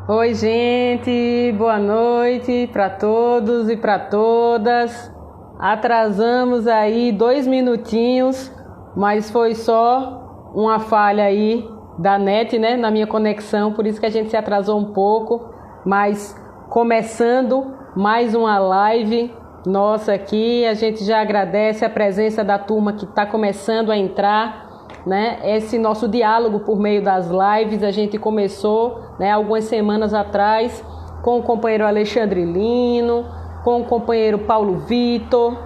Oi, gente, boa noite para todos e para todas. Atrasamos aí 2 minutinhos, mas foi só uma falha aí da net, né, na minha conexão, por isso que a gente se atrasou um pouco, mas começando mais uma live nossa aqui, a gente já agradece a presença da turma que está começando a entrar, né? Esse nosso diálogo por meio das lives a gente começou, né, algumas semanas atrás com o companheiro Alexandre Lino, com o companheiro Paulo Vitor,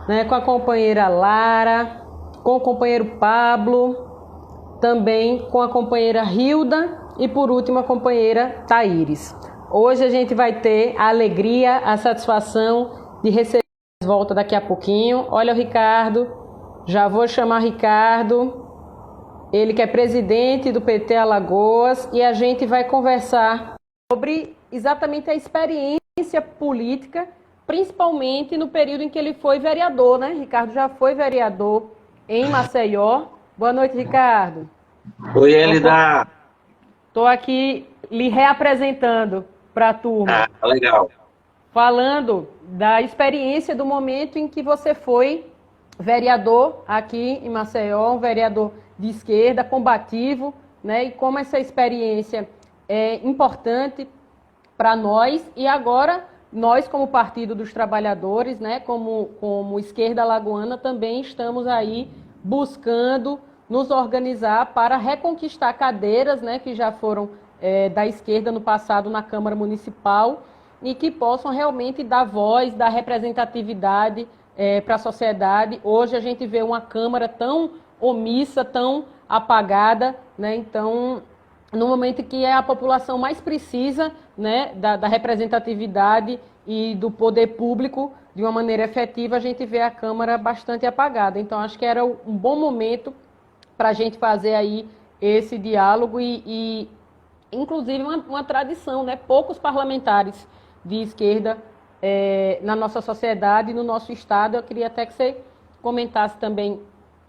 né, com a companheira Lara, com o companheiro Pablo, também com a companheira Hilda e por último a companheira Thaíris. Hoje a gente vai ter a alegria, a satisfação de receber de volta daqui a pouquinho. Olha o Ricardo, já vou chamar Ricardo. Ele que é presidente do PT Alagoas, e a gente vai conversar sobre exatamente a experiência política, principalmente no período em que ele foi vereador, né? Ricardo já foi vereador em Maceió. Boa noite, Ricardo. Oi, Elida. Estou aqui lhe reapresentando para a turma. Ah, legal. Falando da experiência do momento em que você foi vereador aqui em Maceió, um vereador de esquerda, combativo, né? E como essa experiência é importante para nós. E agora, nós como Partido dos Trabalhadores, né? Como Esquerda Alagoana, também estamos aí buscando nos organizar para reconquistar cadeiras, né? Que já foram da esquerda no passado na Câmara Municipal e que possam realmente dar voz, dar representatividade para a sociedade. Hoje a gente vê uma Câmara tão omissa, tão apagada, né? Então, no momento que a população mais precisa, né, da representatividade e do poder público de uma maneira efetiva, a gente vê a Câmara bastante apagada. Então, acho que era um bom momento para a gente fazer aí esse diálogo e inclusive, uma tradição, né? Poucos parlamentares de esquerda na nossa sociedade, no nosso estado. Eu queria até que você comentasse também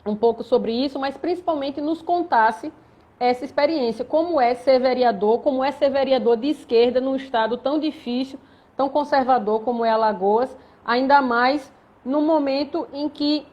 um pouco sobre isso, mas principalmente nos contasse essa experiência. Como é ser vereador, como é ser vereador de esquerda num estado tão difícil, tão conservador como é Alagoas, ainda mais no momento em que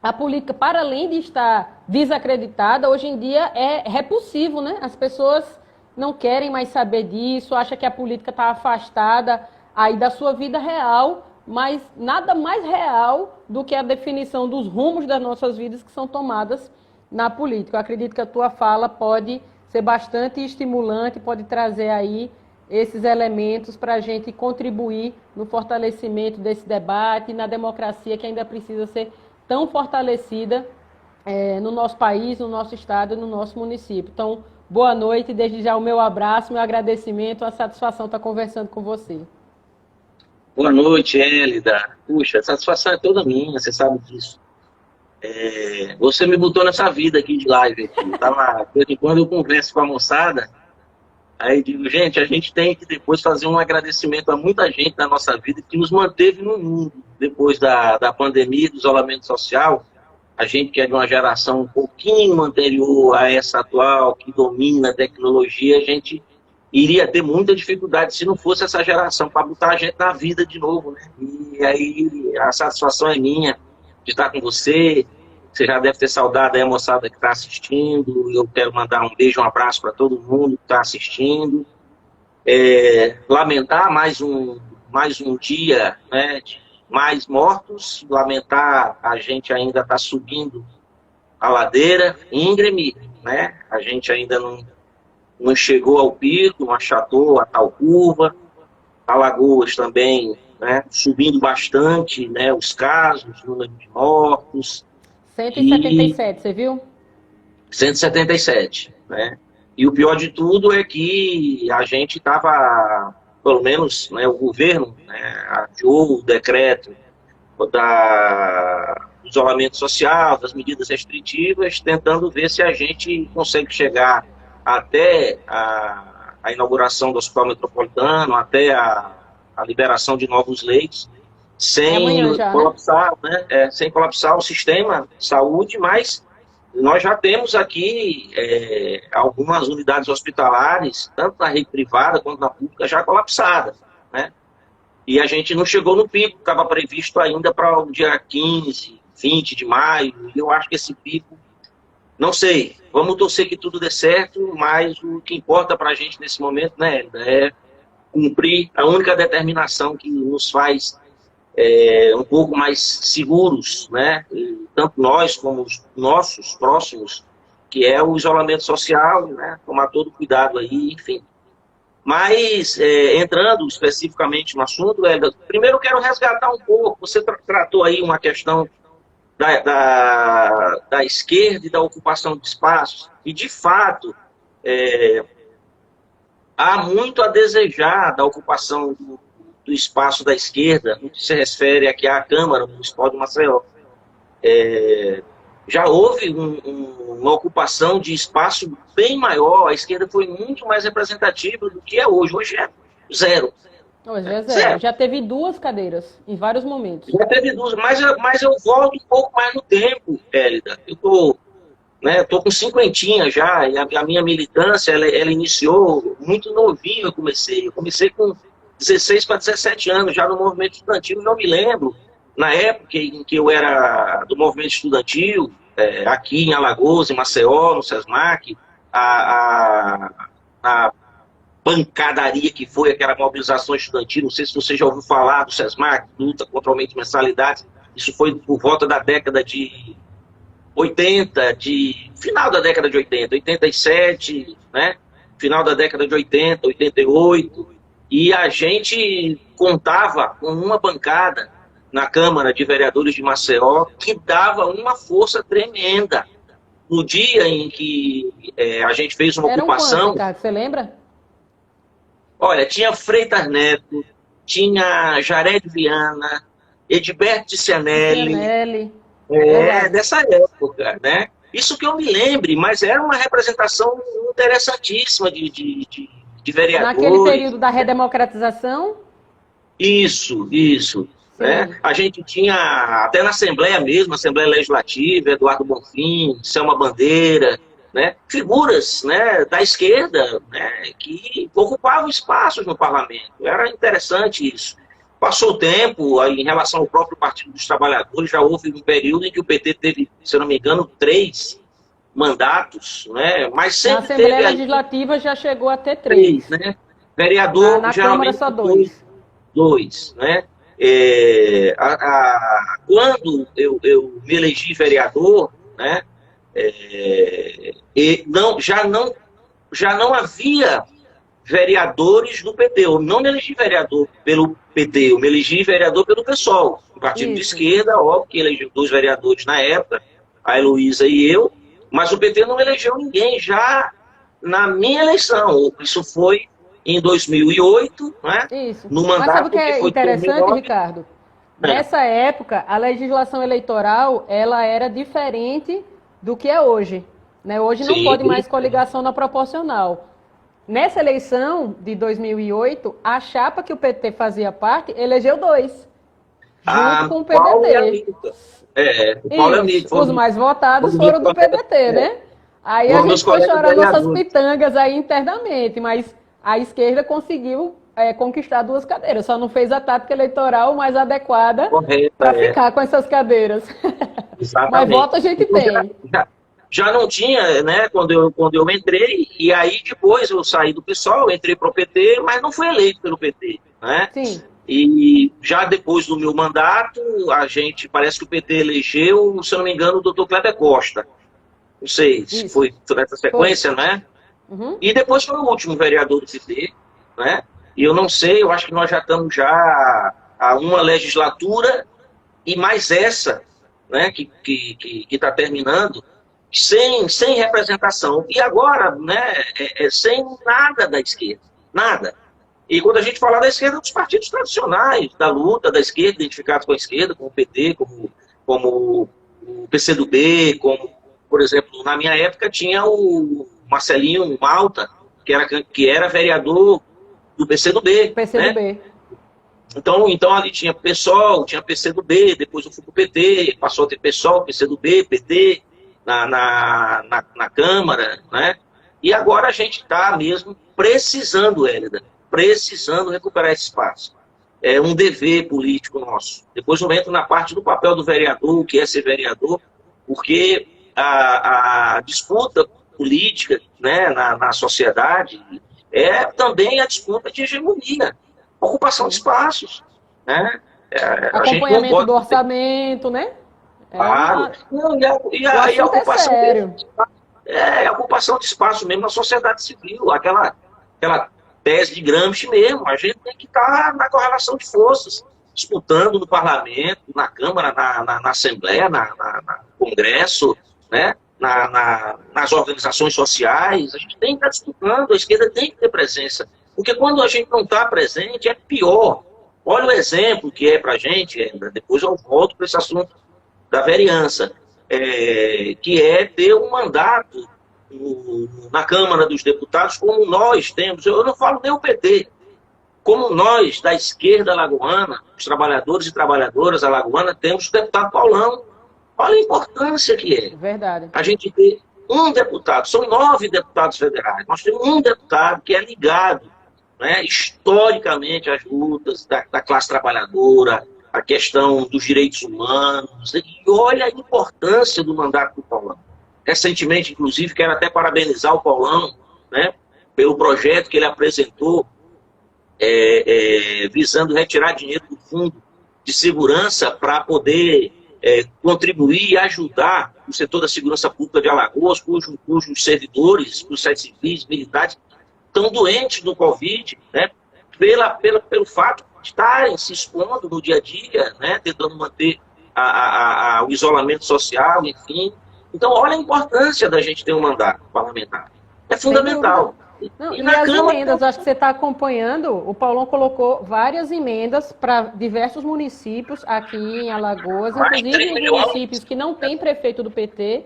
a política, para além de estar desacreditada, hoje em dia é repulsivo, né? As pessoas não querem mais saber disso, acham que a política está afastada aí da sua vida real, mas nada mais real do que a definição dos rumos das nossas vidas que são tomadas na política. Eu acredito que a tua fala pode ser bastante estimulante, pode trazer aí esses elementos para a gente contribuir no fortalecimento desse debate, na democracia que ainda precisa ser tão fortalecida no nosso país, no nosso estado e no nosso município. Então, boa noite, desde já o meu abraço, meu agradecimento, a satisfação estar conversando com você. Boa noite, Elida. Puxa, a satisfação é toda minha, você sabe disso. Você me botou nessa vida aqui de live. De vez em quando eu converso com a moçada, aí digo, gente, a gente tem que depois fazer um agradecimento a muita gente na nossa vida que nos manteve no mundo. Depois da pandemia, do isolamento social, a gente que é de uma geração um pouquinho anterior a essa atual, que domina a tecnologia, a gente iria ter muita dificuldade se não fosse essa geração para botar a gente na vida de novo, né? E aí a satisfação é minha de estar com você. Você já deve ter saudade aí, a moçada que está assistindo. Eu quero mandar um beijo, um abraço para todo mundo que está assistindo. Lamentar mais um dia, né, de mais mortos. Lamentar a gente ainda está subindo a ladeira íngreme, né? A gente ainda não chegou ao pico, não achatou a tal curva. Alagoas também, né, subindo bastante, né, os casos, o número de mortos. 177, você viu? 177, né? E o pior de tudo é que a gente estava, pelo menos, né, o governo, né, adiou o decreto do isolamento social, das medidas restritivas, tentando ver se a gente consegue chegar até a inauguração do Hospital Metropolitano, até a liberação de novos leitos, sem colapsar, né? Sem colapsar o sistema de saúde, mas nós já temos aqui algumas unidades hospitalares, tanto na rede privada quanto na pública, já colapsadas, né? E a gente não chegou no pico, estava previsto ainda para o dia 15, 20 de maio, e eu acho que esse pico, não sei, vamos torcer que tudo dê certo, mas o que importa para a gente nesse momento, né, é cumprir a única determinação que nos faz um pouco mais seguros, né, tanto nós como os nossos próximos, que é o isolamento social, né, tomar todo cuidado aí, enfim. Mas, entrando especificamente no assunto, primeiro eu quero resgatar um pouco, você tratou aí uma questão da esquerda e da ocupação de espaços, e de fato, há muito a desejar da ocupação do espaço da esquerda, no que se refere aqui à Câmara Municipal de Maceió. Já houve uma ocupação de espaço bem maior, a esquerda foi muito mais representativa do que é hoje. Hoje é zero. Hoje é zero. Já teve 2 cadeiras, em vários momentos. Já teve 2, mas eu volto um pouco mais no tempo, Hélida. Eu tô com 50 já, e a minha militância, ela iniciou muito novinho, eu comecei com 16 para 17 anos, já no movimento estudantil, não me lembro, na época em que eu era do movimento estudantil, aqui em Alagoas, em Maceió, no SESMAC, a pancadaria que foi aquela mobilização estudantil, não sei se você já ouviu falar do SESMAC, luta contra o aumento de mensalidades, isso foi por volta da década de 80, final da década de 80, 87, né? Final da década de 80, 88, e a gente contava com uma bancada na Câmara de Vereadores de Maceió que dava uma força tremenda. No dia em que a gente fez uma ocupação... Quantos, Ricardo? Você lembra? Olha, tinha Freitas Neto, tinha Jared Viana, Edilberto de Cianelli. Dessa época, né? Isso que eu me lembre, mas era uma representação interessantíssima de vereadores. Naquele período da redemocratização? Isso. Né? A gente tinha, até na Assembleia mesmo, Assembleia Legislativa, Eduardo Bonfim, Selma Bandeira, né? Figuras, né, da esquerda, né, que ocupavam espaços no parlamento. Era interessante isso. Passou o tempo, em relação ao próprio Partido dos Trabalhadores, já houve um período em que o PT teve, se não me engano, 3 mandatos, né? Mas sempre na Assembleia Legislativa já chegou a ter 3. Né? Vereador, na geralmente, Câmara só 2, né? Quando eu me elegi vereador, né? Já não havia vereadores do PT. Eu não me elegi vereador pelo PT, eu me elegi vereador pelo PSOL, um partido de esquerda, óbvio que elegeu 2 vereadores na época, a Heloísa e eu, mas o PT não elegeu ninguém já na minha eleição. Isso foi em 2008, né? Isso. No mandato. Mas sabe o que é interessante, 2009? Ricardo? Nessa época, a legislação eleitoral ela era diferente do que é hoje. Né? Hoje não pode mais coligação na proporcional. Nessa eleição de 2008, a chapa que o PT fazia parte elegeu 2, junto com o PDT. Paulo e Anitta. O Paulo e Anitta. Os mais votados foram do PDT, né? Aí a gente foi chorar nossas pitangas aí internamente, mas a esquerda conseguiu conquistar 2 cadeiras, só não fez a tática eleitoral mais adequada para ficar com essas cadeiras. Exatamente. Mas voto a gente tem. Já não tinha, né, quando eu entrei, e aí depois eu saí do PSOL, entrei para o PT, mas não fui eleito pelo PT, né? Sim. E já depois do meu mandato, parece que o PT elegeu, se eu não me engano, o doutor Kleber Costa. Não sei se foi nessa sequência, né? Uhum. E depois foi o último vereador do PT, né? E eu não sei, eu acho que nós já estamos já a uma legislatura, e mais essa, né, que está terminando, sem representação. E agora, né, sem nada da esquerda. Nada. E quando a gente fala da esquerda, dos partidos tradicionais, da luta da esquerda, identificados com a esquerda, como o PT, como o PCdoB, como, por exemplo, na minha época tinha o Marcelinho Malta, que era vereador do PCdoB. PCdoB. Né? Então ali tinha PSOL, tinha PCdoB, depois eu fui pro PT, passou a ter PSOL, PCdoB, PT, na Câmara, né? E agora a gente está mesmo precisando, Hélida, precisando recuperar esse espaço. É um dever político nosso. Depois eu entro na parte do papel do vereador, o que é ser vereador, porque a disputa política, né, na sociedade é também a disputa de hegemonia, ocupação de espaços, né? A gente não Acompanhamento pode... do orçamento, né? Claro. Não, e O a assunto é ocupação sério. a ocupação de espaço mesmo na sociedade civil, aquela tese de Gramsci mesmo. A gente tem que estar na correlação de forças, disputando no parlamento, na Câmara, na Assembleia, no Congresso, né? Nas organizações sociais. A gente tem que estar disputando, a esquerda tem que ter presença. Porque quando a gente não está presente, é pior. Olha o exemplo que é para a gente, depois eu volto para esse assunto da vereança, que é ter um mandato na Câmara dos Deputados, como nós temos. Eu não falo nem o PT, como nós, da esquerda alagoana, os trabalhadores e trabalhadoras alagoanas, temos o deputado Paulão. Olha a importância que é. Verdade. A gente ter um deputado, são 9 deputados federais, nós temos um deputado que é ligado, né, historicamente às lutas da classe trabalhadora, a questão dos direitos humanos, e olha a importância do mandato do Paulão. Recentemente, inclusive, quero até parabenizar o Paulão, né, pelo projeto que ele apresentou, visando retirar dinheiro do Fundo de Segurança para poder contribuir e ajudar o setor da segurança pública de Alagoas, cujos servidores, os civis, militares, estão doentes do Covid, né, pelo fato de estarem se expondo no dia a dia, né, tentando manter o isolamento social, enfim. Então, olha a importância da gente ter um mandato parlamentar. É fundamental. Não, e as emendas, acho que você está acompanhando, o Paulão colocou várias emendas para diversos municípios aqui em Alagoas, inclusive em municípios que não têm prefeito do PT,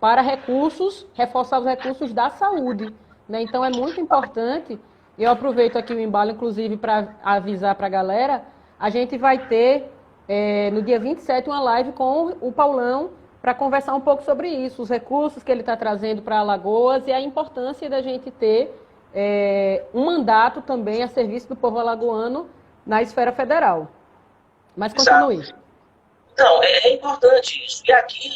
para reforçar os recursos da saúde, né? Então é muito importante, e eu aproveito aqui o embalo, inclusive, para avisar para a galera, a gente vai ter no dia 27 uma live com o Paulão para conversar um pouco sobre isso, os recursos que ele está trazendo para Alagoas e a importância da gente ter um mandato também a serviço do povo alagoano na esfera federal. Mas continue. Exato. Então, é importante isso. E aqui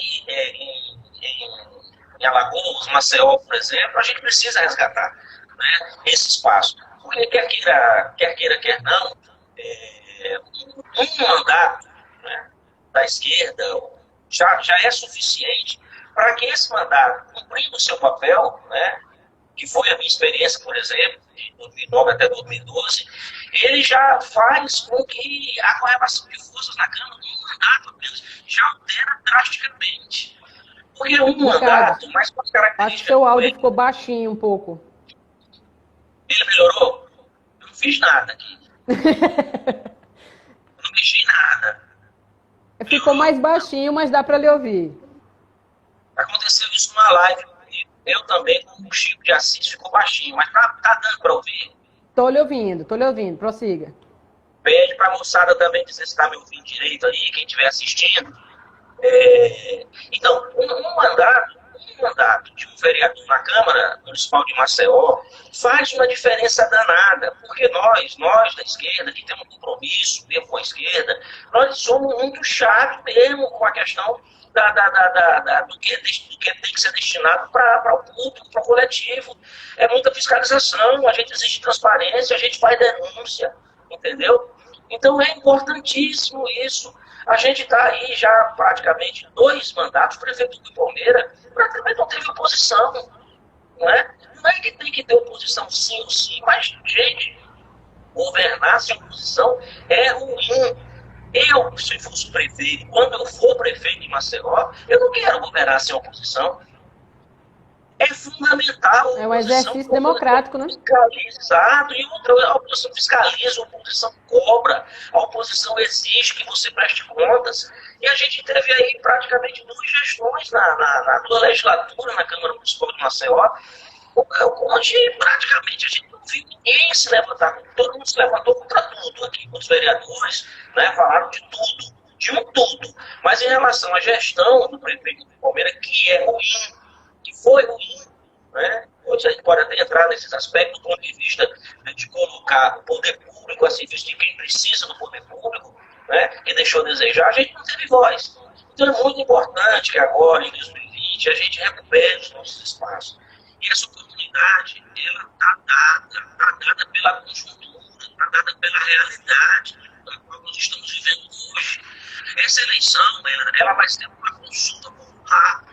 em Alagoas, Maceió, por exemplo, a gente precisa resgatar, né, esse espaço. Porque quer queira, quer não, um mandato, né, da esquerda já é suficiente para que esse mandato, cumprindo o seu papel, né, que foi a minha experiência, por exemplo, de 2009 até 2012, ele já faz com que a correlação de forças na Câmara, um mandato apenas, já altera drasticamente. Porque um mandato, mais com as características... Acho que seu áudio ficou baixinho um pouco. Ele melhorou? Eu não fiz nada aqui. Eu não mexi em nada. Ficou mais baixinho, mas dá para lhe ouvir. Aconteceu isso numa live comigo. Eu também, com o Chico de Assis, ficou baixinho, mas tá dando para ouvir. Tô lhe ouvindo, prossiga. Pede para a moçada também dizer se está me ouvindo direito aí, quem estiver assistindo. Então, um mandato de um vereador na Câmara Municipal de Maceió faz uma diferença danada, porque nós da esquerda, que temos um compromisso mesmo com a esquerda, nós somos muito chatos mesmo com a questão do que tem que ser destinado para o público, para o coletivo. É muita fiscalização, a gente exige transparência, a gente faz denúncia, entendeu? Então é importantíssimo isso. A gente está aí já praticamente 2 mandatos, o prefeito do Palmeiras praticamente não teve oposição, não é? Não é que tem que ter oposição sim ou sim, mas, gente, governar sem oposição é ruim. Eu, se fosse prefeito, quando eu for prefeito de Maceió, eu não quero governar sem oposição. É fundamental. É um exercício democrático, né? Fiscalizado, e outra, a oposição fiscaliza, a oposição cobra, a oposição exige que você preste contas. E a gente teve aí praticamente 2 gestões na tua legislatura, na Câmara Municipal de Maceió, onde praticamente a gente não viu ninguém se levantar, todo mundo se levantou contra tudo aqui, os vereadores, né, falaram de tudo. de um todo. Mas em relação à gestão do prefeito do Palmeiras, que é ruim, que foi ruim, né? Hoje a gente pode até entrar nesses aspectos do ponto de vista, né, de colocar o poder público a serviço de quem precisa do poder público, né, que deixou a desejar, a gente não teve voz. Então é muito importante que agora, em 2020, a gente recupere os nossos espaços. E essa oportunidade, ela está dada pela conjuntura, está dada pela realidade da qual nós estamos vivendo hoje. Essa eleição, ela vai ser uma consulta popular.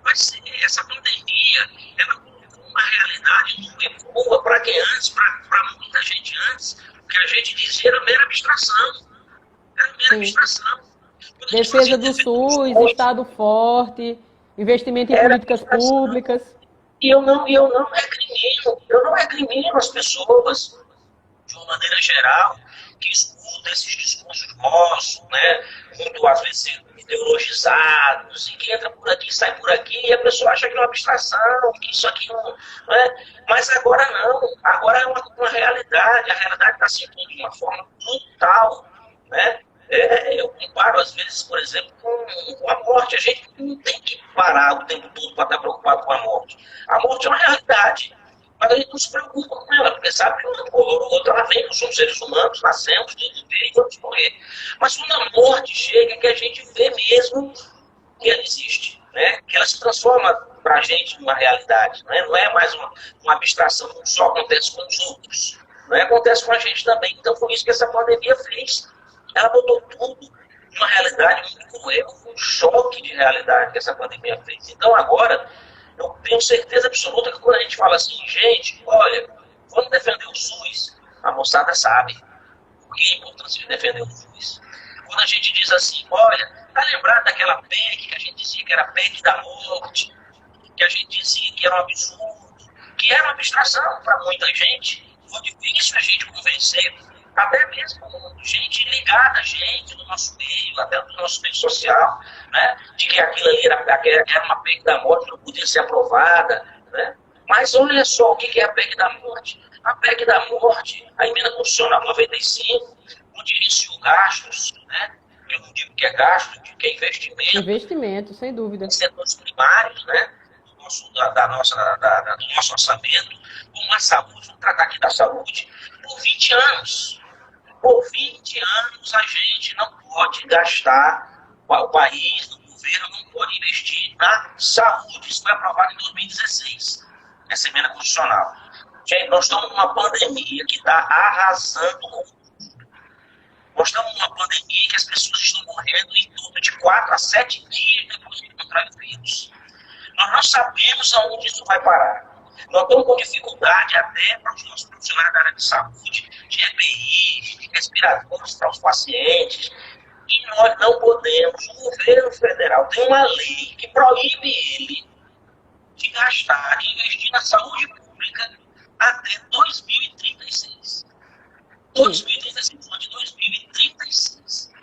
Vai ser, essa pandemia, ela colocou uma realidade nua e boa para quem antes, para muita gente antes, que a gente dizia era mera abstração. Era mera abstração. Defesa do SUS, Estado forte, investimento em políticas públicas. E eu não recrimino as pessoas, de uma maneira geral, que escutam esses discursos nossos, né, muito às vezes ideologizados, e que entra por aqui, sai por aqui, e a pessoa acha que é uma abstração, que isso aqui não é. Mas agora não, agora é uma realidade, a realidade está se impondo de uma forma brutal, né? Eu comparo, às vezes, por exemplo, com a morte. A gente não tem que parar o tempo todo para estar preocupado com a morte. A morte é uma realidade, mas a gente não se preocupa com ela, porque sabe que uma ou outra ela vem, nós somos seres humanos, nascemos, de viver e vamos morrer. Mas quando a morte chega, é que a gente vê mesmo que ela existe, né? Que ela se transforma para a gente numa realidade, né? Não é mais uma abstração, não só acontece com os outros, né? Acontece com a gente também. Então foi isso que essa pandemia fez. Ela botou tudo numa realidade muito cruel, um choque de realidade que essa pandemia fez. Então agora, eu tenho certeza absoluta que quando a gente fala assim, gente, olha, vamos defender o SUS, a moçada sabe o que é a importância de defender o SUS. Quando a gente diz assim, olha, tá lembrado daquela PEC que a gente dizia que era a PEC da morte, que a gente dizia que era um absurdo, que era uma abstração para muita gente, foi difícil a gente convencer, até mesmo gente ligada a gente, do nosso meio, até do nosso meio social, né, de que aquilo ali era uma PEC da morte, não podia ser aprovada, né? Mas olha só o que é a PEC da morte. A PEC da morte, a emenda constitucional 95, onde iniciou gastos, né? Eu não digo que é gasto, eu digo que é investimento. Investimento, sem dúvida. Em setores primários, né? Do nosso orçamento, como a saúde, vamos tratar aqui da saúde, por 20 anos. Por 20 anos a gente não pode gastar, o país, o governo não pode investir na saúde. Isso foi aprovado em 2016, essa emenda constitucional. Gente, nós estamos numa pandemia que está arrasando com tudo. Nós estamos numa pandemia que as pessoas estão morrendo em torno de 4 a 7 dias depois de encontrar o vírus. Nós não sabemos aonde isso vai parar. Nós estamos com dificuldade até para os nossos profissionais da área de saúde, de EPIs, de respiradores para os pacientes. E nós não podemos, o governo federal tem uma lei que proíbe ele de gastar, de investir na saúde pública até 2036. 2036, ano de 2036.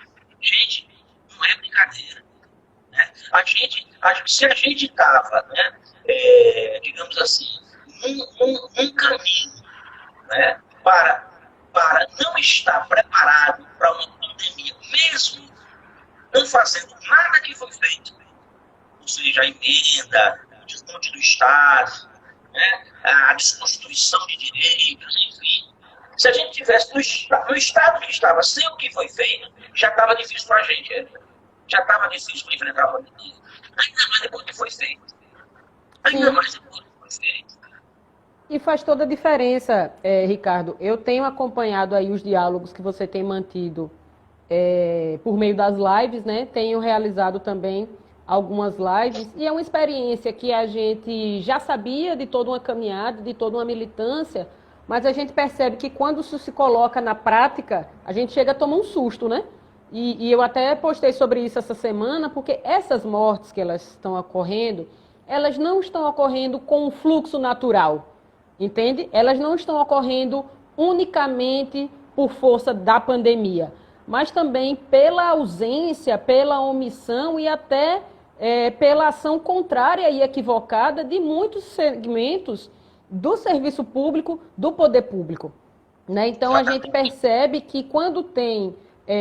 Gente, não é brincadeira. Né? Se a gente estava, né, digamos assim, num caminho, né, para não estar preparado para uma pandemia, mesmo não fazendo nada que foi feito, ou seja, a emenda, o desmonte do Estado, né, a desconstituição de direitos, enfim. Se a gente tivesse no Estado que estava sem o que foi feito, já estava difícil para a gente. Já estava difícil para enfrentar a pandemia. Ainda mais depois que foi feito. Ainda mais depois que foi feito. E faz toda a diferença, Ricardo. Eu tenho acompanhado aí os diálogos que você tem mantido por meio das lives, né? Tenho realizado também algumas lives e é uma experiência que a gente já sabia de toda uma caminhada, de toda uma militância, mas a gente percebe que quando isso se coloca na prática, a gente chega a tomar um susto, né? E eu até postei sobre isso essa semana, porque essas mortes que elas estão ocorrendo, elas não estão ocorrendo com um fluxo natural. Entende? Elas não estão ocorrendo unicamente por força da pandemia, mas também pela ausência, pela omissão e até pela ação contrária e equivocada de muitos segmentos do serviço público, do poder público. Né? Então, a gente percebe que quando tem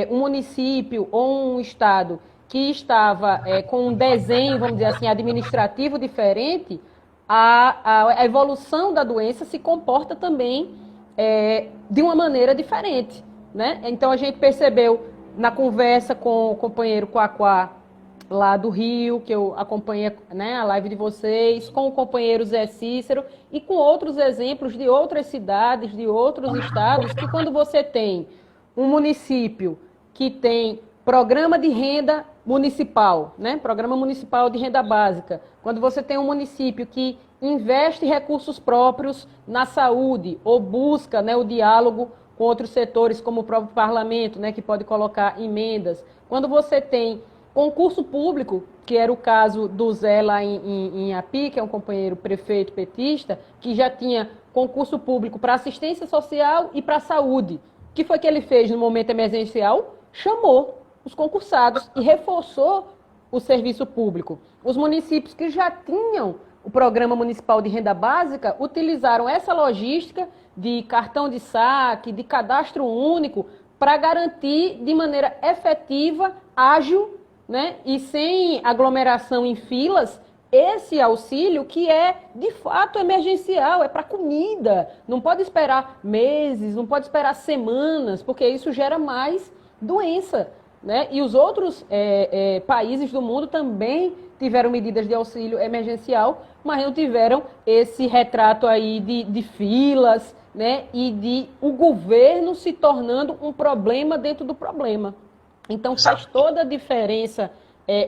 um município ou um estado que estava com um desenho, vamos dizer assim, administrativo diferente, a evolução da doença se comporta também de uma maneira diferente, né? Então, a gente percebeu na conversa com o companheiro Quaquá, lá do Rio, que eu acompanhei, né, a live de vocês, com o companheiro Zé Cícero e com outros exemplos de outras cidades, de outros estados, que quando você tem um município que tem programa de renda municipal, né? Programa municipal de renda básica. Quando você tem um município que investe recursos próprios na saúde ou busca, né, o diálogo com outros setores, como o próprio parlamento, né, que pode colocar emendas. Quando você tem concurso público, que era o caso do Zé lá em Api, que é um companheiro prefeito petista, que já tinha concurso público para assistência social e para saúde. O que foi que ele fez no momento emergencial? Chamou os concursados e reforçou o serviço público. Os municípios que já tinham o Programa Municipal de Renda Básica utilizaram essa logística de cartão de saque, de cadastro único, para garantir de maneira efetiva, ágil, né, e sem aglomeração em filas, esse auxílio que é, de fato, emergencial, é para comida. Não pode esperar meses, não pode esperar semanas, porque isso gera mais doença, né? E os outros países do mundo também tiveram medidas de auxílio emergencial, mas não tiveram esse retrato aí de filas, né? E de o governo se tornando um problema dentro do problema. Então faz toda a diferença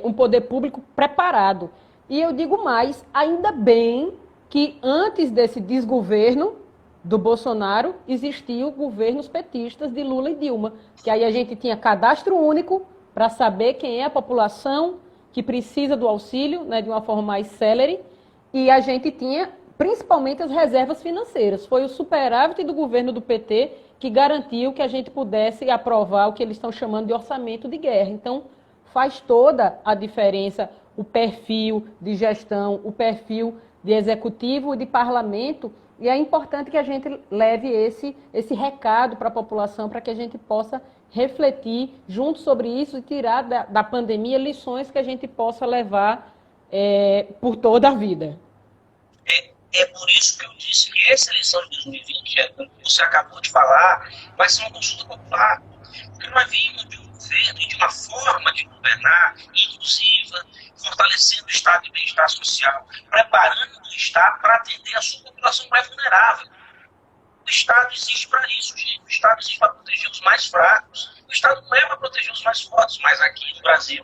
um poder público preparado. E eu digo mais, ainda bem que antes desse desgoverno do Bolsonaro, existiam governos petistas de Lula e Dilma, que aí a gente tinha cadastro único para saber quem é a população que precisa do auxílio, né, de uma forma mais célere, e a gente tinha principalmente as reservas financeiras. Foi o superávit do governo do PT que garantiu que a gente pudesse aprovar o que eles estão chamando de orçamento de guerra. Então, faz toda a diferença o perfil de gestão, o perfil de executivo e de parlamento, e é importante que a gente leve esse recado para a população, para que a gente possa refletir junto sobre isso e tirar da pandemia lições que a gente possa levar por toda a vida. É por isso que eu disse que essa eleição de 2020, como você acabou de falar, vai ser uma consulta popular. Porque nós vimos de um governo e de uma forma de governar inclusiva, fortalecendo o estado de bem-estar social, preparando o Estado para atender a sua população mais vulnerável. O Estado existe para isso, gente. O Estado existe para proteger os mais fracos. O Estado não é para proteger os mais fortes, mas aqui no Brasil,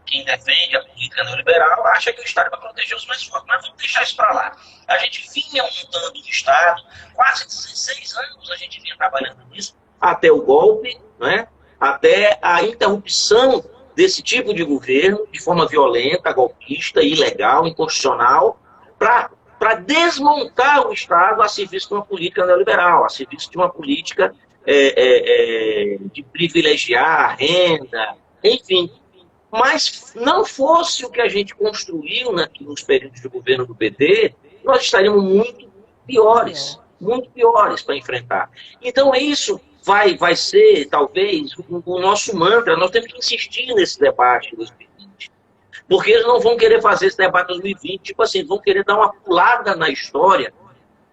quem defende a política neoliberal acha que o Estado é para proteger os mais fortes. Mas vamos deixar isso para lá. A gente vinha montando o Estado, quase 16 anos a gente vinha trabalhando nisso, até o golpe, né? Até a interrupção desse tipo de governo, de forma violenta, golpista, ilegal, inconstitucional, para desmontar o Estado a serviço de uma política neoliberal, a serviço de uma política de privilegiar a renda, enfim. Mas não fosse o que a gente construiu nos períodos de governo do PT, nós estaríamos muito piores para enfrentar. Então, isso vai ser, talvez, o nosso mantra. Nós temos que insistir nesse debate em 2020. Porque eles não vão querer fazer esse debate em 2020, tipo assim, vão querer dar uma pulada na história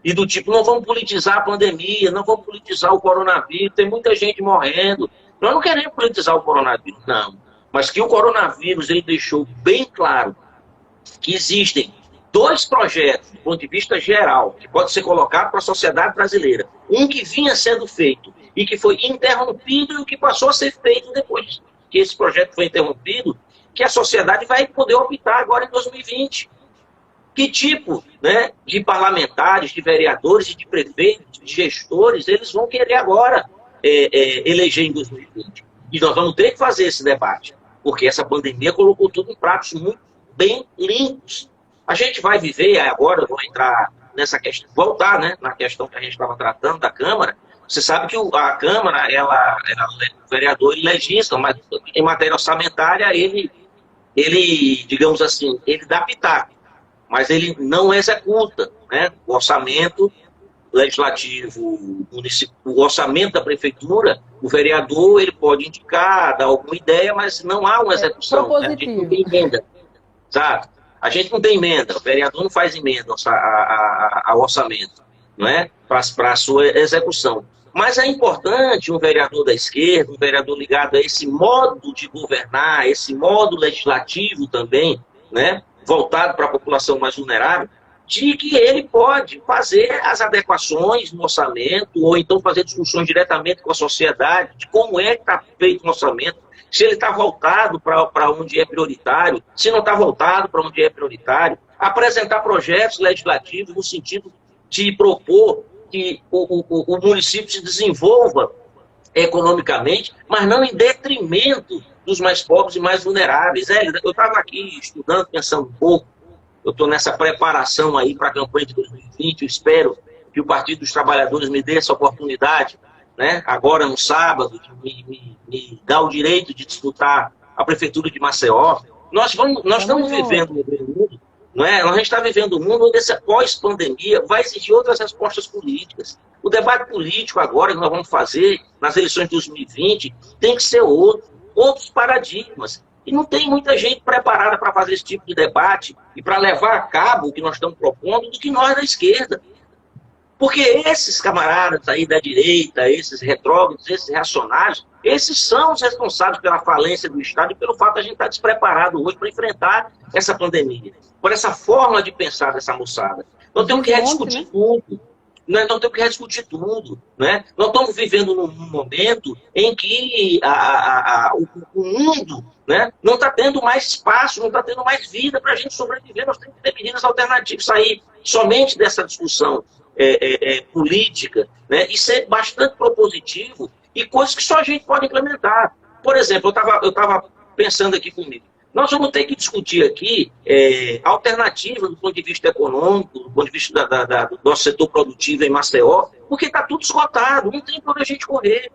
e do tipo, não vamos politizar a pandemia, não vamos politizar o coronavírus, tem muita gente morrendo. Nós não queremos politizar o coronavírus, não. Mas que o coronavírus, ele deixou bem claro que existem dois projetos, do ponto de vista geral, que pode ser colocado para a sociedade brasileira. Um que vinha sendo feito e que foi interrompido e o que passou a ser feito depois que esse projeto foi interrompido, que a sociedade vai poder optar agora em 2020. Que tipo, né, de parlamentares, de vereadores, de prefeitos, de gestores, eles vão querer agora eleger em 2020. E nós vamos ter que fazer esse debate, porque essa pandemia colocou tudo em pratos muito bem limpos. A gente vai viver, agora eu vou entrar nessa questão, voltar, né, na questão que a gente estava tratando da Câmara. Você sabe que a Câmara, o vereador, ele legisla, mas em matéria orçamentária, ele, digamos assim, ele dá pitaco, mas ele não executa, né, o orçamento legislativo, o orçamento da prefeitura, o vereador ele pode indicar, dar alguma ideia, mas não há uma execução. Né? A gente não tem emenda, sabe? A gente não tem emenda, o vereador não faz emenda ao orçamento, não é? Para a sua execução. Mas é importante um vereador da esquerda, um vereador ligado a esse modo de governar, esse modo legislativo também, né? Voltado para a população mais vulnerável, de que ele pode fazer as adequações no orçamento, ou então fazer discussões diretamente com a sociedade, de como é que está feito o orçamento, se ele está voltado para onde é prioritário, se não está voltado para onde é prioritário, apresentar projetos legislativos no sentido de propor que o município se desenvolva economicamente, mas não em detrimento dos mais pobres e mais vulneráveis. Eu estava aqui estudando, pensando um pouco, eu estou nessa preparação aí para a campanha de 2020, eu espero que o Partido dos Trabalhadores me dê essa oportunidade, né, agora no sábado, de me dar o direito de disputar a Prefeitura de Maceió. Nós estamos vivendo um mundo, não é? A gente está vivendo um mundo onde essa pós-pandemia vai exigir outras respostas políticas. O debate político agora que nós vamos fazer nas eleições de 2020 tem que ser outros paradigmas. E não tem muita gente preparada para fazer esse tipo de debate e para levar a cabo o que nós estamos propondo do que nós da esquerda. Porque esses camaradas aí da direita, esses retrógrados, esses reacionários, esses são os responsáveis pela falência do Estado e pelo fato de a gente estar despreparado hoje para enfrentar essa pandemia. Por essa forma de pensar dessa moçada. Nós temos que rediscutir tudo. Nós temos que rediscutir tudo. Né? Nós estamos vivendo num momento em que o mundo, né, não está tendo mais espaço, não está tendo mais vida para a gente sobreviver. Nós temos que ter medidas alternativas, sair somente dessa discussão política, né, e ser bastante propositivo e coisas que só a gente pode implementar. Por exemplo, eu estava pensando aqui comigo, nós vamos ter que discutir aqui alternativas do ponto de vista econômico, do ponto de vista do nosso setor produtivo em Maceió, porque está tudo esgotado, não tem para onde a gente correr.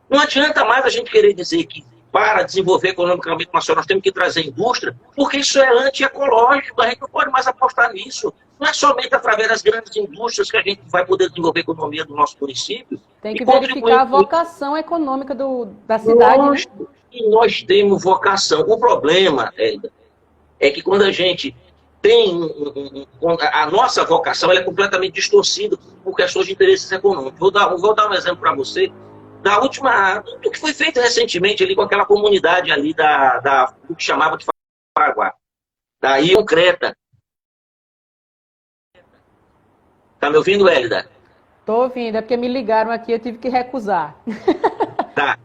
Não adianta mais a gente querer dizer que para desenvolver economicamente Maceió nós temos que trazer indústria, porque isso é antiecológico, a gente não pode mais apostar nisso. Não é somente através das grandes indústrias que a gente vai poder desenvolver a economia do nosso município. Tem que verificar a vocação econômica da cidade. Nós temos vocação. O problema é que quando a gente tem a nossa vocação, ela é completamente distorcida por questões de interesses econômicos. Vou dar um exemplo para você do que foi feito recentemente ali com aquela comunidade ali do que chamava de Paraguá, da Ilha Creta. Tá me ouvindo, Hélida? Tô ouvindo, é porque me ligaram aqui, eu tive que recusar. Tá.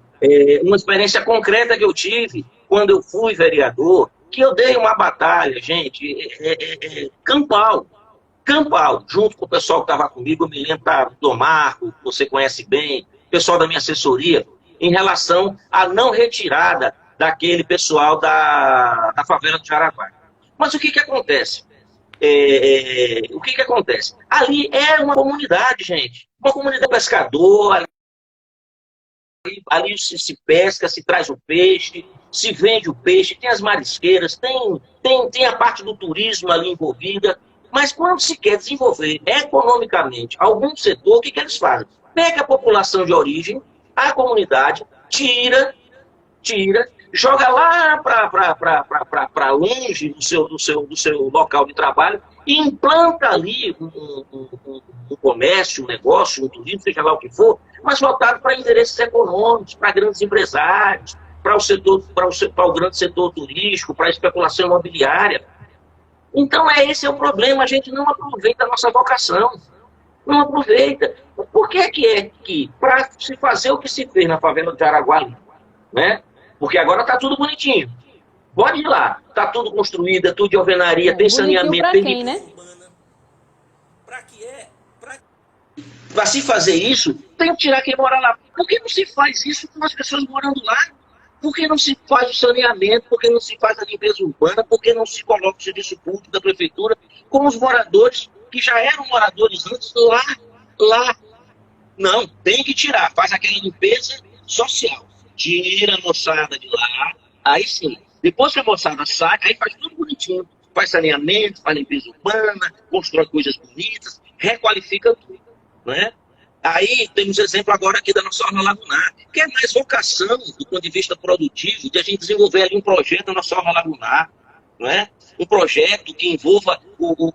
Uma experiência concreta que eu tive quando eu fui vereador, que eu dei uma batalha, gente, campal, junto com o pessoal que estava comigo, eu me lembro do Marco, que você conhece bem, pessoal da minha assessoria, em relação à não retirada daquele pessoal da favela do Jaraguá. Mas o que acontece? O que acontece? Ali é uma comunidade, gente. Uma comunidade pescadora. Ali se pesca, se traz o peixe, se vende o peixe, tem as marisqueiras, tem a parte do turismo ali envolvida. Mas quando se quer desenvolver economicamente algum setor, o que eles fazem? Pega a população de origem, a comunidade, tira, joga lá para longe do seu local de trabalho e implanta ali um comércio, um negócio, um turismo, seja lá o que for, mas voltado para interesses econômicos, para grandes empresários, para o grande setor turístico, para a especulação imobiliária. Então esse é o problema, a gente não aproveita a nossa vocação. Não aproveita. Por que para se fazer o que se fez na favela do Jaraguá, né? Porque agora está tudo bonitinho. Pode ir lá. Está tudo construído, é tudo de alvenaria, tem saneamento, tem quem, né? Para se fazer isso, tem que tirar quem mora lá. Por que não se faz isso com as pessoas morando lá? Por que não se faz o saneamento? Por que não se faz a limpeza urbana? Por que não se coloca o serviço público da prefeitura com os moradores que já eram moradores antes lá? Não, tem que tirar. Faz aquela limpeza social. Tira a moçada de lá, aí sim. Depois que a moçada sai, aí faz tudo bonitinho. Faz saneamento, faz limpeza urbana, constrói coisas bonitas, requalifica tudo. né? Aí temos exemplo agora aqui da nossa Orla Lagunar, que é mais vocação do ponto de vista produtivo, de a gente desenvolver ali um projeto na nossa Orla Lagunar, não é? Um projeto que envolva o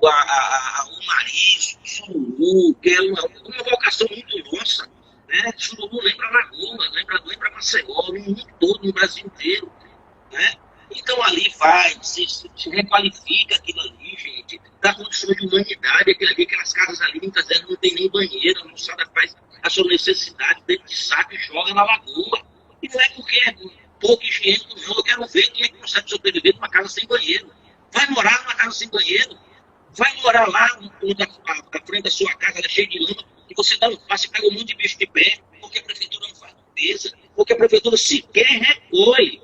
marisco, o sururu, que é uma vocação muito nossa, né? Sururu lembra Lagoa, lembra Maceió, no mundo todo, no Brasil inteiro, né? Então ali vai, se requalifica aquilo ali, gente, dá condições de humanidade, aquelas casas ali, muitas vezes não tem nem banheiro, a moçada faz a sua necessidade dentro de saco e joga na lagoa. E não é porque é pouco higiênico, não. Eu quero ver quem é que consegue sobreviver numa casa sem banheiro. Vai morar numa casa sem banheiro, vai morar lá na frente da sua casa, ela é cheia de lama, e você dá um passe e pega um monte de bicho de pé, porque a prefeitura não faz limpeza, porque a prefeitura sequer recolhe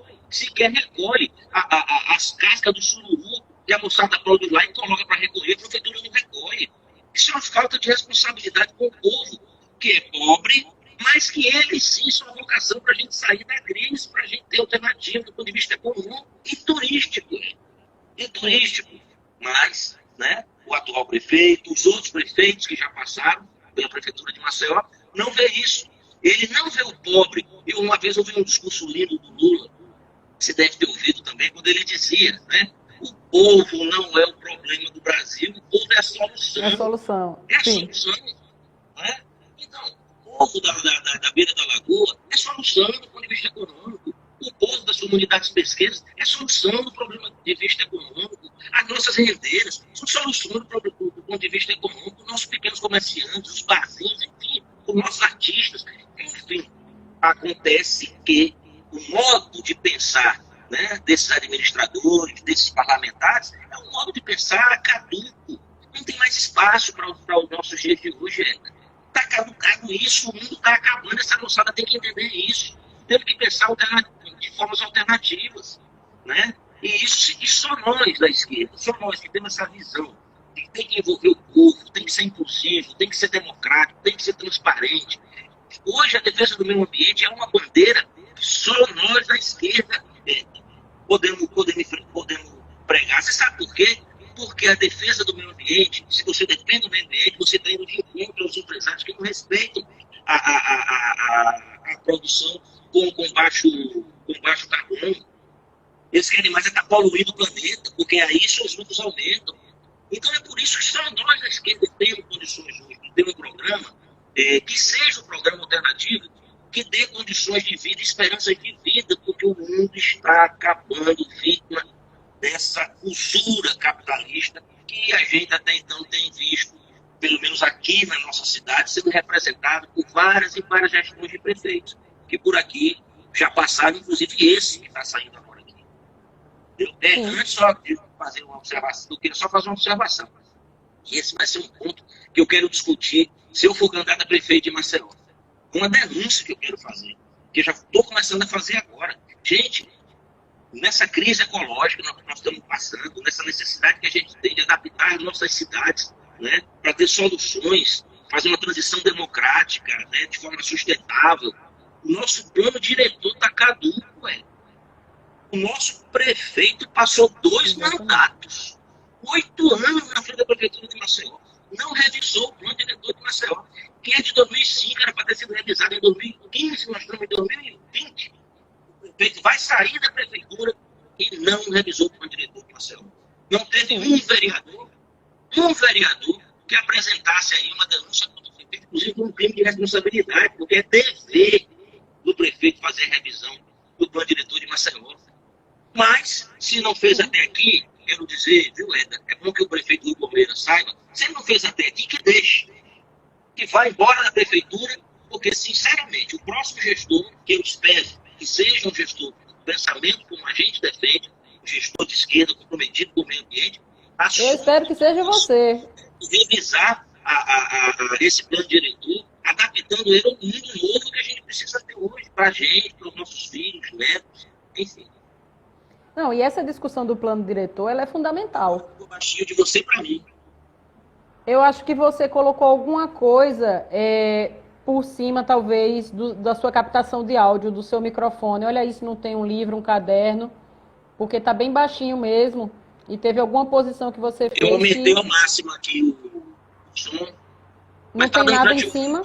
as cascas do sururu que a moçada produz lá e coloca para recolher, a prefeitura não recolhe. Isso é uma falta de responsabilidade com o povo, que é pobre, mas que eles sim são uma vocação para a gente sair da crise, para a gente ter alternativa do ponto de vista econômico e turístico. Mas, né, o atual prefeito, os outros prefeitos que já passaram pela prefeitura de Maceió, não vê isso. Ele não vê o pobre. Eu uma vez ouvi um discurso lindo do Lula, você deve ter ouvido também, quando ele dizia, né? O povo não é o problema do Brasil, o povo é a solução. É a solução. É a solução. Né? Então, o povo da beira da lagoa é solução do ponto de vista econômico. O povo das comunidades pesqueiras é solução do problema de vista econômico. As nossas rendeiras são solução do ponto de vista econômico. Os nossos pequenos comerciantes, os barzinhos, enfim, os nossos artistas. Enfim, acontece que o modo de pensar, né, desses administradores, desses parlamentares, é um modo de pensar caduco. Não tem mais espaço para os nossos dias de hoje. Está caducado isso, o mundo está acabando, essa moçada tem que entender isso. Temos que pensar de formas alternativas. Né? E só nós da esquerda, só nós que temos essa visão de que tem que envolver o povo, tem que ser inclusivo, tem que ser democrático, tem que ser transparente. Hoje a defesa do meio ambiente é uma bandeira que só nós da esquerda podemos pregar. Você sabe por quê? Porque a defesa do meio ambiente, se você defende o meio ambiente, você está indo de encontro aos empresários que não respeitam a produção com baixo carbono. Eles querem mais estar poluindo o planeta, porque aí seus lucros aumentam. Então é por isso que só nós da esquerda temos condições hoje de ter um programa que seja um programa alternativo, que dê condições de vida, esperança de vida, porque o mundo está acabando, vítima dessa usura capitalista que a gente até então tem visto, pelo menos aqui na nossa cidade, sendo representado por várias e várias gestões de prefeitos, que por aqui já passaram, inclusive esse que está saindo agora aqui. Antes só de fazer uma observação, eu queria só fazer uma observação. E esse vai ser um ponto que eu quero discutir se eu for candidato a prefeito de Maceió. Uma denúncia que eu quero fazer, que eu já estou começando a fazer agora. Gente, nessa crise ecológica que nós estamos passando, nessa necessidade que a gente tem de adaptar as nossas cidades, né, para ter soluções, fazer uma transição democrática, né, de forma sustentável, o nosso plano diretor está caduco, velho. O nosso prefeito passou 2 mandatos, 8 anos na frente da prefeitura de Maceió. Não revisou o plano diretor de Maceió, que é de 2005, era para ter sido revisado em 2015, nós estamos em 2020. O prefeito vai sair da prefeitura e não revisou o plano diretor de Maceió. Não teve um vereador que apresentasse aí uma denúncia contra o prefeito, inclusive com um crime de responsabilidade, porque é dever do prefeito fazer a revisão do plano diretor de Maceió. Mas, se não fez até aqui, quero dizer, viu, Eda, é bom que o prefeito do Palmeiras saiba, se ele não fez até aqui, que deixe, que vá embora da prefeitura, porque, sinceramente, o próximo gestor, que eu espero que seja um gestor do pensamento como a gente defende, um gestor de esquerda comprometido com o meio ambiente, eu espero que seja você. Revisar esse plano diretor, adaptando ele ao mundo novo que a gente precisa ter hoje, para a gente, para os nossos filhos, netos, enfim. Não, e essa discussão do plano diretor, ela é fundamental. Eu baixinho de você para mim. Eu acho que você colocou alguma coisa por cima, talvez, da sua captação de áudio, do seu microfone. Olha aí se não tem um livro, um caderno, porque está bem baixinho mesmo. E teve alguma posição que você fez? Eu aumentei ao máximo aqui o som. não tem nada em cima.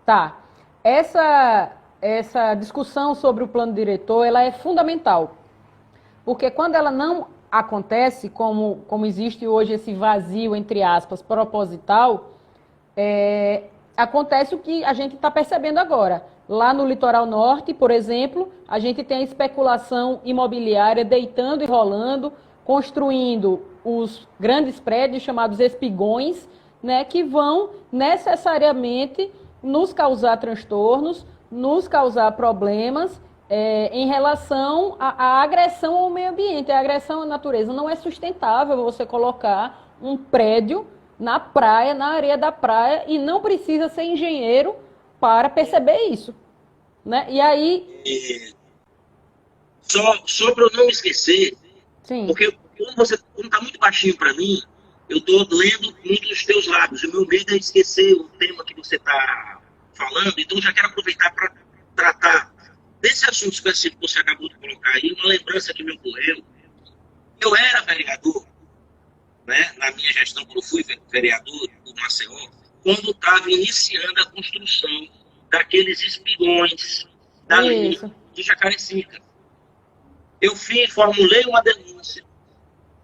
Tá. Essa discussão sobre o plano diretor, ela é fundamental. Porque quando ela não acontece, como existe hoje esse vazio, entre aspas, proposital, acontece o que a gente está percebendo agora. Lá no litoral norte, por exemplo, a gente tem a especulação imobiliária deitando e rolando, construindo os grandes prédios chamados espigões, né, que vão necessariamente nos causar transtornos, nos causar problemas em relação à agressão ao meio ambiente. A agressão à natureza não é sustentável você colocar um prédio na praia, na areia da praia, e não precisa ser engenheiro para perceber isso, né? E aí... Só para eu não me esquecer, Sim. porque quando está muito baixinho para mim, eu estou lendo muito dos teus lábios. O meu medo é esquecer o tema que você está falando, então já quero aproveitar para tratar desse assunto específico que você acabou de colocar aí, uma lembrança que me ocorreu. Eu era vereador, né, na minha gestão, quando eu fui vereador do Maceió, quando estava iniciando a construção daqueles espigões da linha de Jacarecica. Eu formulei uma denúncia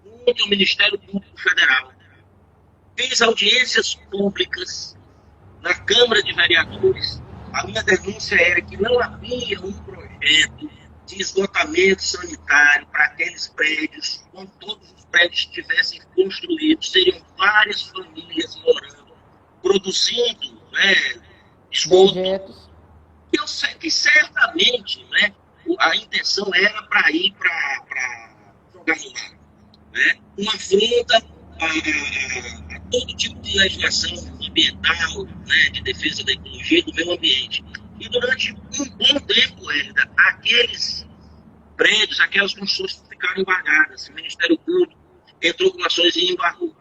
junto ao Ministério Público Federal. Fiz audiências públicas na Câmara de Vereadores. A minha denúncia era que não havia um projeto de esgotamento sanitário para aqueles prédios, quando todos os prédios estivessem construídos, seriam várias famílias morando, produzindo, né, esgoto. Eu sei que certamente, né, a intenção era para ir para jogar no mar, né? Uma afronta a todo tipo de legislação ambiental, né, de defesa da ecologia e do meio ambiente. E durante um bom tempo, Hélida, aqueles prédios, aquelas construções ficaram embargadas. O Ministério Público entrou com ações e embargou.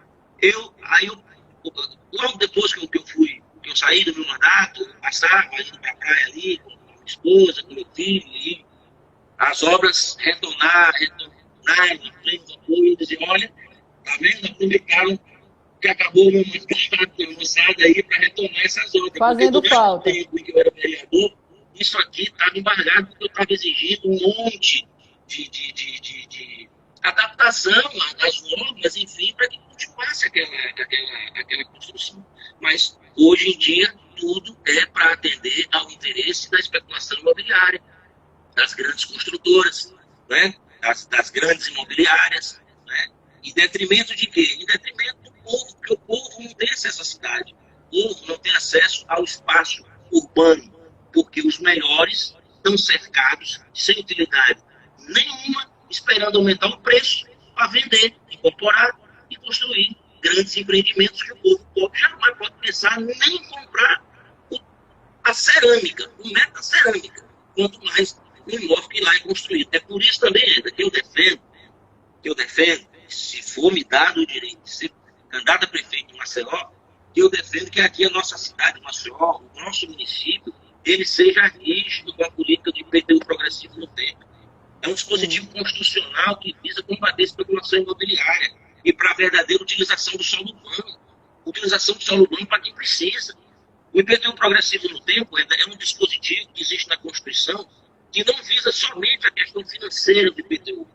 Logo depois que eu saí do meu mandato, eu passava indo para a praia ali, com a minha esposa, com meu filho, e as obras retornaram em pleno apoio, e diziam, olha, tá vendo? Aproveitaram que acabou uma moçada aí para retomar essas obras. Fazendo falta. O tempo em que eu era vereador, isso aqui estava embargado porque eu estava exigindo um monte de adaptação das normas, enfim, para que continuasse aquela construção. Mas, hoje em dia, tudo é para atender ao interesse da especulação imobiliária, das grandes construtoras, né? das grandes imobiliárias, né? Em detrimento de quê? Em detrimento do povo, porque o povo não tem acesso à cidade. O povo não tem acesso ao espaço urbano, porque os melhores estão cercados, sem utilidade nenhuma, esperando aumentar o preço para vender, incorporar e construir grandes empreendimentos que o povo pobre jamais pode pensar nem em comprar a cerâmica, o metro da cerâmica, quanto mais o imóvel que lá é construído. É por isso também, Eda, que eu defendo, se for me dado o direito de ser candidato a prefeito de Maceió, que eu defendo que aqui a nossa cidade, Maceió, o nosso município, ele seja rígido com a política de IPTU progressivo no tempo. É um dispositivo constitucional que visa combater a especulação imobiliária e para a verdadeira utilização do solo urbano. Utilização do solo urbano para quem precisa. O IPTU progressivo no tempo é um dispositivo que existe na Constituição que não visa somente a questão financeira do IPTU,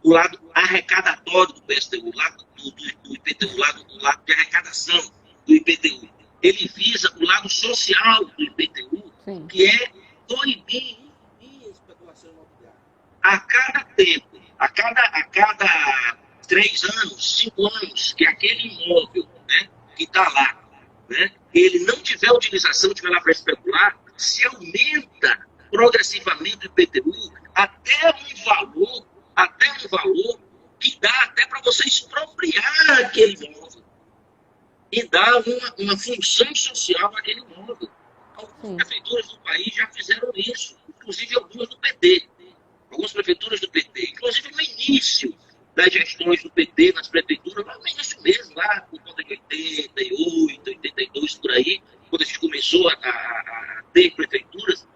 o lado arrecadatório do PSTU, o lado do IPTU, o lado de arrecadação do IPTU. Ele visa o lado social do IPTU, sim, que é proibir a especulação imobiliária. A cada tempo, a cada 3 anos, 5 anos, que aquele imóvel, né, que está lá, né, ele não tiver utilização, tiver lá para especular, se aumenta progressivamente o IPTU até um valor que dá até para você expropriar aquele imóvel e dar uma função social àquele imóvel. Algumas prefeituras do país já fizeram isso, inclusive algumas do PT. Algumas prefeituras do PT, inclusive no início das gestões do PT nas prefeituras, lá no início mesmo, lá por conta de 88, 82, por aí, quando a gente começou a ter prefeituras,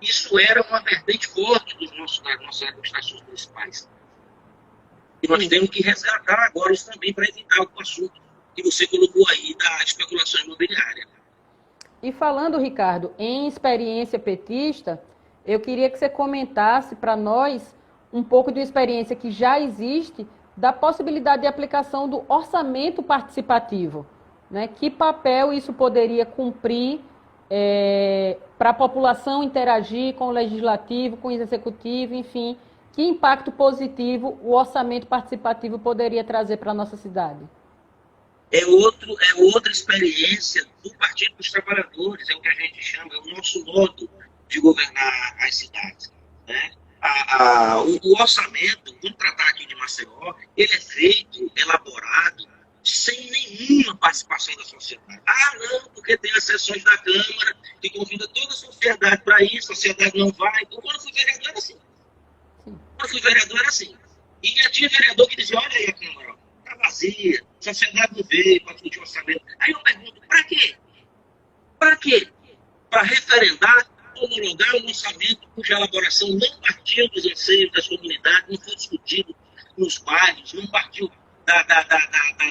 isso era uma vertente forte das nossas administrações municipais. E nós temos que resgatar agora isso também para evitar o assunto que você colocou aí da especulação imobiliária. E falando, Ricardo, em experiência petista, eu queria que você comentasse para nós um pouco de uma experiência que já existe da possibilidade de aplicação do orçamento participativo, né? Que papel isso poderia cumprir para a população interagir com o legislativo, com o executivo, enfim, que impacto positivo o orçamento participativo poderia trazer para a nossa cidade? É outra experiência do Partido dos Trabalhadores, é o que a gente chama, é o nosso modo de governar as cidades, né? O orçamento, vamos tratar aqui de Maceió, ele é feito, elaborado, sem nenhuma participação da sociedade. Ah, não, porque tem as sessões da Câmara que convida toda a sociedade para isso, a sociedade não vai. Então, quando eu fui vereador era assim. E tinha vereador que dizia, olha aí a Câmara, está vazia, a sociedade não veio para discutir o orçamento. Aí eu pergunto, para quê? Para quê? Para referendar, homologar um orçamento cuja elaboração não partiu dos anseios das comunidades, não foi discutido nos bairros, não partiu da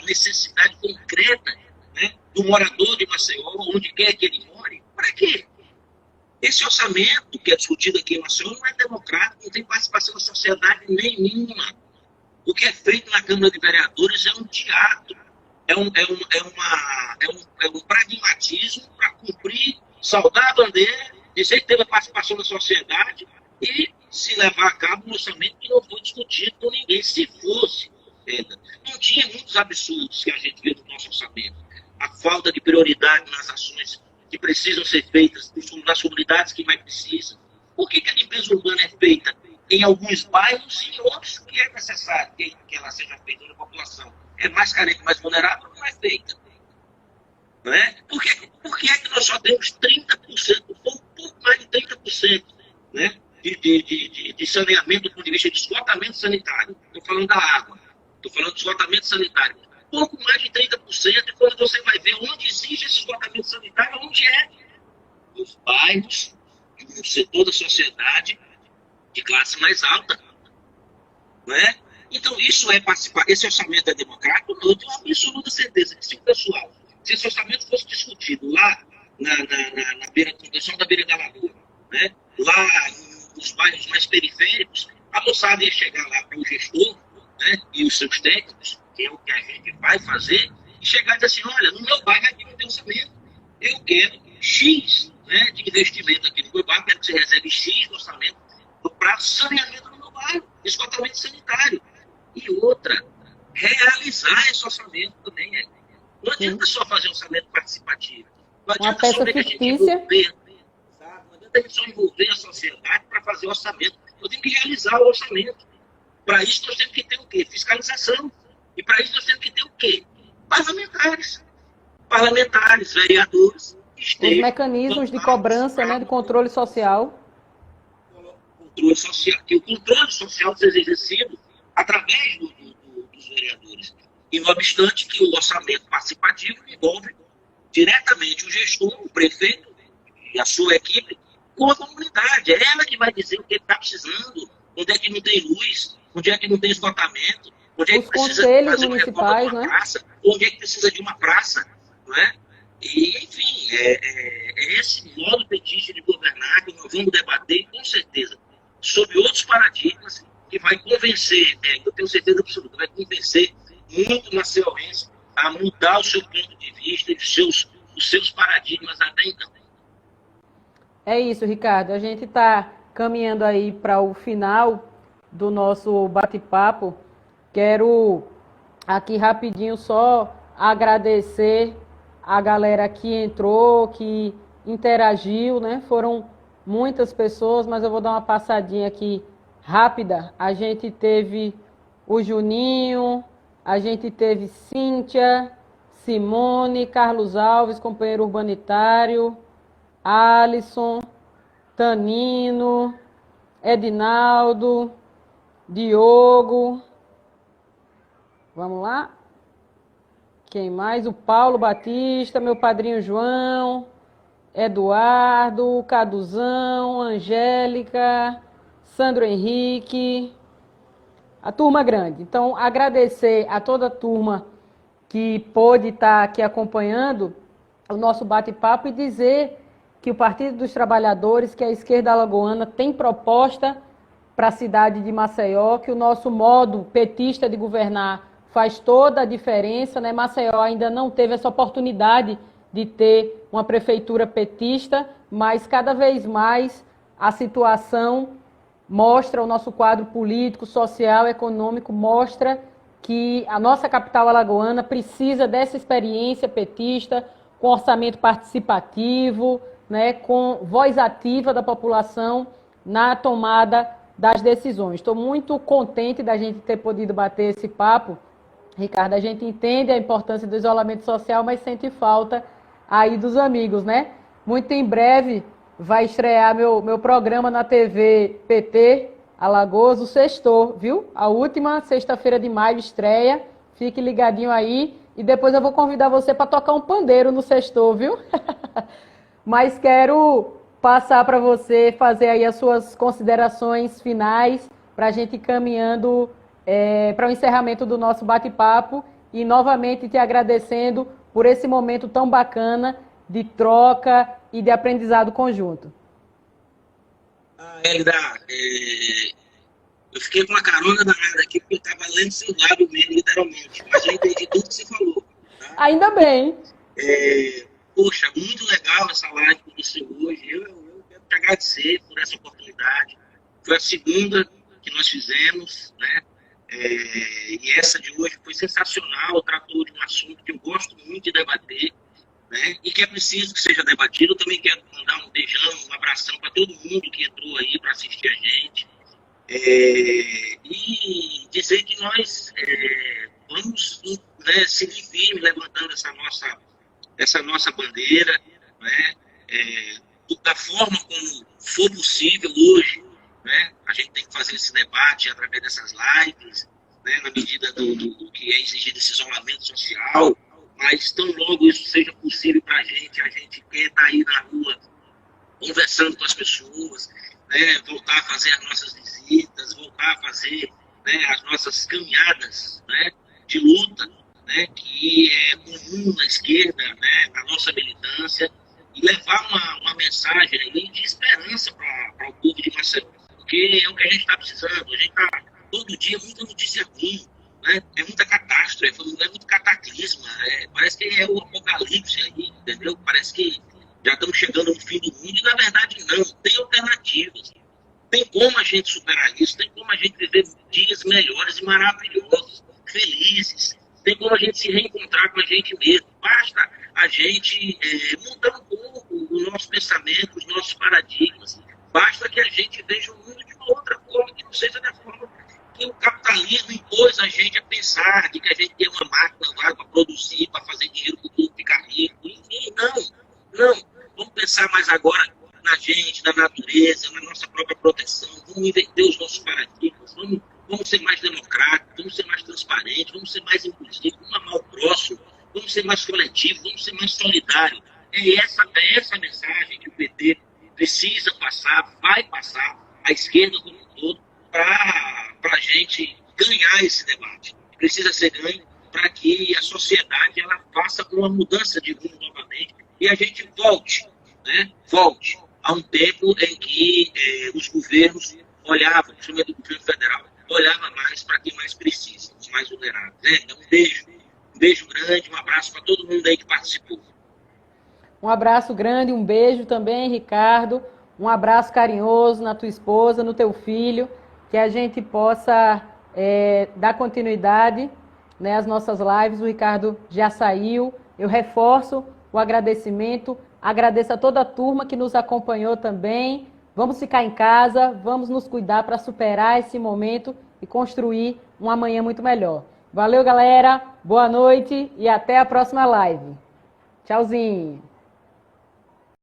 necessidade concreta, né, do morador de Maceió, onde quer que ele more. Para quê? Esse orçamento que é discutido aqui em Maceió não é democrático, não tem participação da sociedade nenhuma. O que é feito na Câmara de Vereadores é um teatro, é um pragmatismo para cumprir, saudar a bandeira, dizer que teve a participação da sociedade e se levar a cabo um orçamento que não foi discutido por ninguém. Se fosse, não tinha muitos absurdos que a gente vê no nosso orçamento. A falta de prioridade nas ações que precisam ser feitas nas comunidades que mais precisam. Por que a limpeza urbana é feita em alguns bairros e em outros que é necessário que ela seja feita na população? É mais carente, mais vulnerável, não é feita. Não é? Por que é que nós só temos 30%, um pouco mais de 30%, né, de saneamento do ponto de vista de esgotamento sanitário? Estou falando da água, estou falando de esgotamento sanitário. Pouco mais de 30%, e quando você vai ver onde existe esse esgotamento sanitário, onde é? Nos bairros, no setor da sociedade de classe mais alta. Não é? Então, isso é participar. Esse orçamento é democrático? Não, eu tenho uma absoluta certeza que se o pessoal, se esse orçamento fosse discutido lá na beira, da beira da lagoa, né? Lá nos bairros mais periféricos, a moçada ia chegar lá para o gestor, né, e os seus técnicos, que é o que a gente vai fazer, e chegar e dizer assim, olha, no meu bairro aqui não tem orçamento, eu quero X, né, de investimento aqui no meu bairro, quero que você receba X do orçamento para saneamento no meu bairro, esgotamento sanitário. E outra, realizar esse orçamento também. Não adianta só fazer orçamento participativo. Não adianta Uma só peça a gente fictícia. envolver, sabe? Não adianta a gente só envolver a sociedade para fazer orçamento. Eu tenho que realizar o orçamento. Para isso nós temos que ter o quê? Fiscalização. E para isso nós temos que ter o quê? Parlamentares. Parlamentares, vereadores. Os mecanismos de cobrança, né, de controle social. Controle social. Que o controle social seja exercido através dos vereadores. E não obstante que o orçamento participativo envolve diretamente o gestor, o prefeito e a sua equipe com a comunidade. É ela que vai dizer o que está precisando, onde é que não tem luz, onde é que não tem esgotamento, onde é que precisa fazer uma reforma de uma praça, onde é que precisa de uma praça, não é? E, enfim, é esse modo petista de governar que nós vamos debater, com certeza, sobre outros paradigmas que vai convencer, eu tenho certeza absoluta, vai convencer muito maceioense a mudar o seu ponto de vista e os seus paradigmas até então. É isso, Ricardo. A gente está caminhando aí para o final do nosso bate-papo. Quero aqui rapidinho só agradecer a galera que entrou, que interagiu, né? Foram muitas pessoas, mas eu vou dar uma passadinha aqui rápida. A gente teve o Juninho, a gente teve Cíntia, Simone, Carlos Alves, companheiro urbanitário, Alisson, Tanino, Edinaldo, Diogo. Vamos lá? Quem mais? O Paulo Batista, meu padrinho João, Eduardo, Caduzão, Angélica, Sandro Henrique, a turma grande. Então, agradecer a toda a turma que pôde estar aqui acompanhando o nosso bate-papo e dizer que o Partido dos Trabalhadores, que a esquerda alagoana tem proposta para a cidade de Maceió, que o nosso modo petista de governar faz toda a diferença, né? Maceió ainda não teve essa oportunidade de ter uma prefeitura petista, mas cada vez mais a situação mostra, o nosso quadro político, social, econômico, mostra que a nossa capital alagoana precisa dessa experiência petista, com orçamento participativo, né, com voz ativa da população na tomada das decisões. Estou muito contente da gente ter podido bater esse papo. Ricardo, a gente entende a importância do isolamento social, mas sente falta aí dos amigos, né? Muito em breve vai estrear meu programa na TV PT Alagoas, o Sextou, viu? A última sexta-feira de maio estreia. Fique ligadinho aí. E depois eu vou convidar você para tocar um pandeiro no Sextou, viu? Mas quero passar para você fazer aí as suas considerações finais para a gente ir caminhando para o encerramento do nosso bate-papo e novamente te agradecendo por esse momento tão bacana de troca e de aprendizado conjunto. Hélida, eu fiquei com uma carona danada aqui porque eu estava lendo seu lábio mesmo, literalmente, mas eu entendi tudo que você falou. Tá? Ainda bem. Poxa, muito legal essa live com você hoje. Eu quero te agradecer por essa oportunidade. Foi a segunda que nós fizemos, né? E essa de hoje foi sensacional. Tratou de um assunto que eu gosto muito de debater, né? E que é preciso que seja debatido. Eu também quero mandar um beijão, um abração para todo mundo que entrou aí para assistir a gente. E dizer que nós vamos, né, seguir firme levantando essa nossa bandeira, né? Da forma como for possível hoje, né? A gente tem que fazer esse debate através dessas lives, né? Na medida do que é exigido esse isolamento social, mas tão logo isso seja possível para a gente quer estar aí na rua conversando com as pessoas, né? Voltar a fazer as nossas visitas, voltar a fazer, né, as nossas caminhadas, né, de luta, né, que é comum na esquerda, né, na nossa militância, e levar uma mensagem aí de esperança para o povo de Maceió, porque é o que a gente está precisando. A gente está todo dia muita notícia ruim, né, é muita catástrofe, é muito cataclisma, parece que é o apocalipse aí, entendeu? Parece que já estamos chegando no fim do mundo e na verdade não, tem alternativas. Tem como a gente superar isso, tem como a gente viver dias melhores e maravilhosos, felizes. Tem como a gente se reencontrar com a gente mesmo. Basta a gente mudar um pouco o nosso pensamento, os nossos paradigmas. Basta que a gente veja o mundo de uma outra forma, que não seja da forma que o capitalismo impôs a gente a pensar, de que a gente tem uma máquina lá para produzir, para fazer dinheiro para o povo ficar rico. Enfim, não. Vamos pensar mais agora na gente, na natureza, na nossa própria proteção. Vamos inverter os nossos paradigmas. Vamos ser mais democráticos, vamos ser mais transparentes, vamos ser mais inclusivos, vamos amar o próximo, vamos ser mais coletivos, vamos ser mais solidários. É essa mensagem que o PT precisa passar, vai passar, a esquerda como um todo, para a gente ganhar esse debate. Precisa ser ganho para que a sociedade ela faça uma mudança de rumo novamente e a gente volte a um tempo em que os governos olhavam, principalmente o governo federal, olhava mais para quem mais precisa, os mais vulneráveis. Então, um beijo grande, um abraço para todo mundo aí que participou. Um abraço grande, um beijo também, Ricardo. Um abraço carinhoso na tua esposa, no teu filho, que a gente possa dar continuidade, né, às nossas lives. O Ricardo já saiu. Eu reforço o agradecimento. Agradeço a toda a turma que nos acompanhou também. Vamos ficar em casa, vamos nos cuidar para superar esse momento e construir um amanhã muito melhor. Valeu, galera. Boa noite e até a próxima live. Tchauzinho.